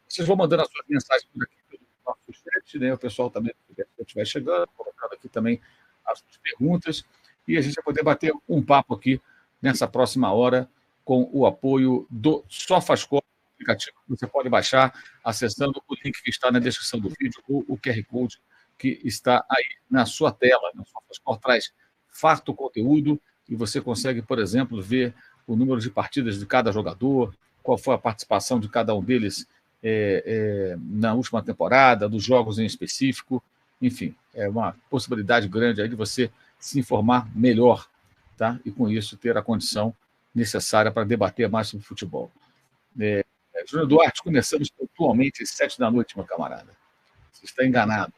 Vocês vão mandando as suas mensagens por aqui pelo nosso chat, né? O pessoal também, se estiver chegando, colocando aqui também as suas perguntas, e a gente vai poder bater um papo aqui nessa próxima hora com o apoio do SofaScore, aplicativo que você pode baixar acessando o link que está na descrição do vídeo ou o QR Code que está aí na sua tela. O SofaScore traz farto conteúdo e você consegue, por exemplo, ver o número de partidas de cada jogador, qual foi a participação de cada um deles na última temporada, dos jogos em específico. Enfim, é uma possibilidade grande aí de você se informar melhor, tá? E com isso ter a condição necessária para debater mais sobre futebol. Júnior Duarte, começamos pontualmente às 7h, meu camarada. Você está enganado.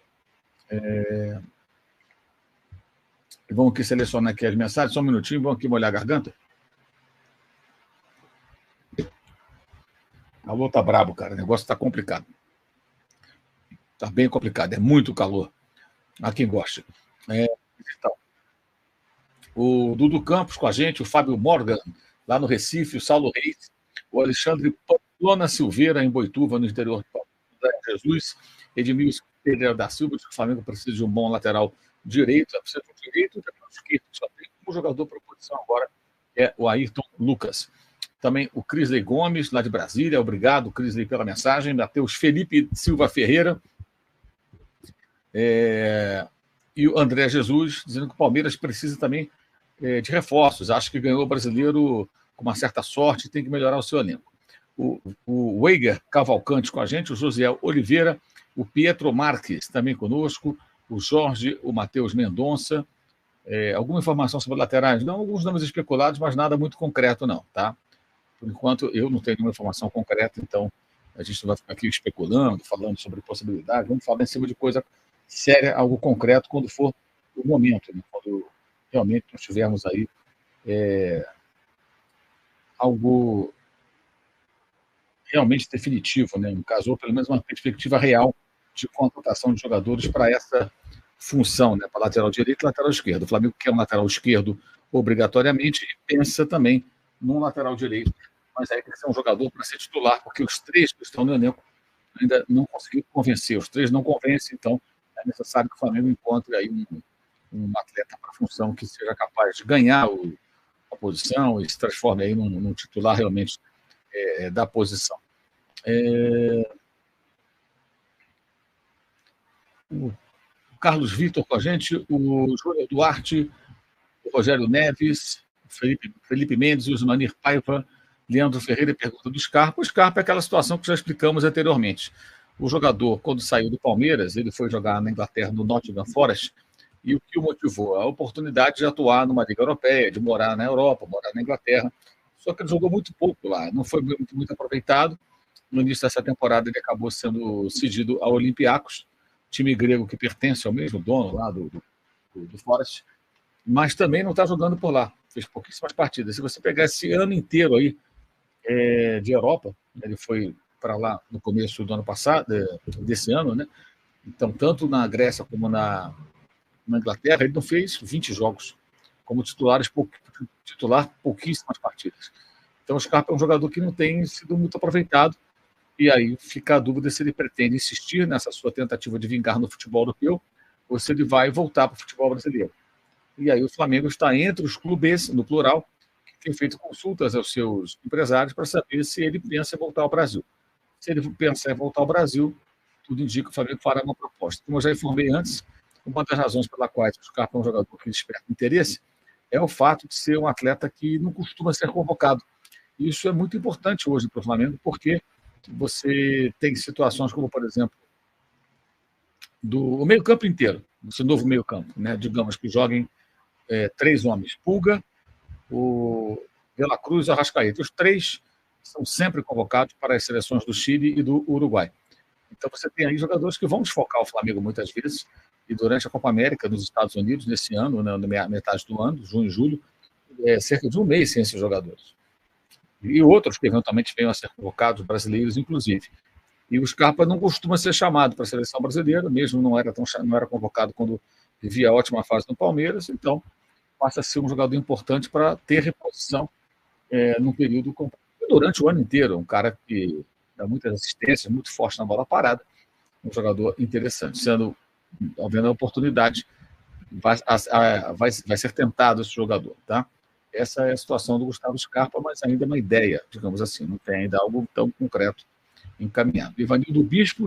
Vamos aqui selecionar aqui as mensagens, só um minutinho, vamos aqui molhar a garganta. O calor tá brabo, cara, o negócio está complicado. Está bem complicado, é muito calor. Há quem gosta. Então, o Dudu Campos com a gente, o Fábio Morgan, lá no Recife, o Saulo Reis, o Alexandre Pamplona Silveira, em Boituva, no interior de Jesus, Edmilson Pereira da Silva, que o Flamengo precisa de um bom lateral direito, precisa de um direito e de um esquerdo. Só tem um jogador por posição agora, é o Ayrton Lucas. Também o Crisley Gomes, lá de Brasília, obrigado, Crisley, pela mensagem. Matheus Felipe Silva Ferreira. E o André Jesus, dizendo que o Palmeiras precisa também de reforços. Acho que ganhou o brasileiro com uma certa sorte e tem que melhorar o seu elenco. O Weiger Cavalcante com a gente, o Josiel Oliveira, o Pietro Marques também conosco, o Jorge, o Matheus Mendonça. Alguma informação sobre laterais? Não, alguns nomes especulados, mas nada muito concreto não, tá? Por enquanto, eu não tenho nenhuma informação concreta, então a gente não vai ficar aqui especulando, falando sobre possibilidades, vamos falar em cima de coisa séria, algo concreto, quando for o momento, né? Quando realmente nós tivermos aí algo realmente definitivo, né? No caso, ou pelo menos uma perspectiva real de contratação de jogadores para essa função, né? Para lateral direito e lateral esquerdo. O Flamengo quer um lateral esquerdo obrigatoriamente e pensa também num lateral direito, mas aí tem que ser um jogador para ser titular, porque os três que estão no elenco ainda não conseguiram convencer, os três não convencem, então é necessário que o Flamengo encontre aí um atleta para a função que seja capaz de ganhar a posição e se transforme aí num titular realmente da posição. O Carlos Vitor com a gente, o Júnior Duarte, o Rogério Neves, Felipe Mendes, o Osmanir Paiva, Leandro Ferreira pergunta do Scarpa. O Scarpa é aquela situação que já explicamos anteriormente. O jogador, quando saiu do Palmeiras, ele foi jogar na Inglaterra, no Nottingham Forest, e o que o motivou? A oportunidade de atuar numa Liga Europeia, de morar na Europa, morar na Inglaterra. Só que ele jogou muito pouco lá, não foi muito aproveitado. No início dessa temporada, ele acabou sendo cedido ao Olympiacos, time grego que pertence ao mesmo dono lá do Forest, mas também não está jogando por lá. Fez pouquíssimas partidas. Se você pegar esse ano inteiro aí de Europa, ele foi para lá no começo do ano passado, desse ano, né? Então, tanto na Grécia como na Inglaterra, ele não fez 20 jogos como titular, pouquíssimas partidas. Então, o Scarpa é um jogador que não tem sido muito aproveitado, e aí fica a dúvida se ele pretende insistir nessa sua tentativa de vingar no futebol europeu ou se ele vai voltar para o futebol brasileiro. E aí o Flamengo está entre os clubes, no plural, que tem feito consultas aos seus empresários para saber se ele pensa em voltar ao Brasil. Se ele pensa em voltar ao Brasil, tudo indica que o Flamengo fará uma proposta. Como eu já informei antes, uma das razões pela quais o Scarpa é um jogador que desperta interesse é o fato de ser um atleta que não costuma ser convocado. E isso é muito importante hoje para o Flamengo, porque você tem situações como, por exemplo, do meio-campo inteiro, esse novo meio-campo, né? Digamos que joguem 3 homens: Pulga, o De La Cruz e o Arrascaeta. Os 3 são sempre convocados para as seleções do Chile e do Uruguai. Então você tem aí jogadores que vão desfocar o Flamengo muitas vezes, e durante a Copa América nos Estados Unidos, nesse ano, na metade do ano, junho e julho, cerca de um mês sem esses jogadores. E outros que eventualmente venham a ser convocados, brasileiros inclusive. E o Scarpa não costuma ser chamado para a seleção brasileira, mesmo não era convocado quando vivia a ótima fase no Palmeiras, então passa a ser um jogador importante para ter reposição num período durante o ano inteiro, um cara que dá muitas assistências, muito forte na bola parada, um jogador interessante, havendo a oportunidade, vai ser tentado esse jogador, tá? Essa é a situação do Gustavo Scarpa, mas ainda é uma ideia, digamos assim, não tem ainda algo tão concreto encaminhado. Ivanildo Bispo